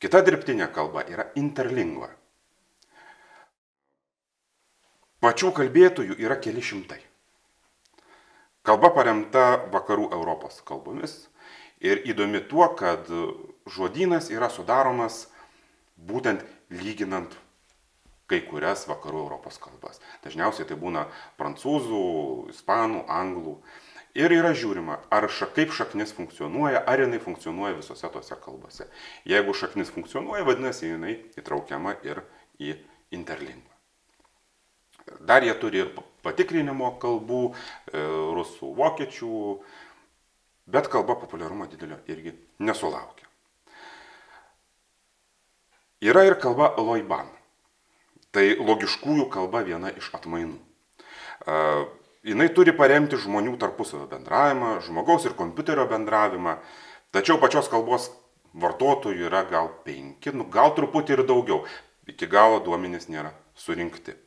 Kita dirbtinė kalba yra interlingva. Pačių kalbėtojų yra keli šimtai. Kalba paremta vakarų Europos kalbomis ir įdomi tuo, kad žodynas yra sudaromas būtent lyginant kai kurias vakarų Europos kalbas. Dažniausiai tai būna prancūzų, ispanų, anglų. Ir yra žiūrima, kaip šaknis funkcionuoja, ar jinai funkcionuoja visose tose kalbose. Jeigu šaknis funkcionuoja, vadinasi, jinai įtraukiama ir į interlingvą. Dar jie turi ir patikrinimo kalbų, rusų, vokiečių, bet kalba populiarumo didelio irgi nesulaukia. Yra ir kalba loiban. Tai logiškųjų kalba viena iš atmainų. Jinai turi paremti žmonių tarpusavio bendravimą, žmogaus ir kompiuterio bendravimą, tačiau pačios kalbos vartotojų yra gal 5, gal truputį ir daugiau. Iki galo duomenys nėra surinkti.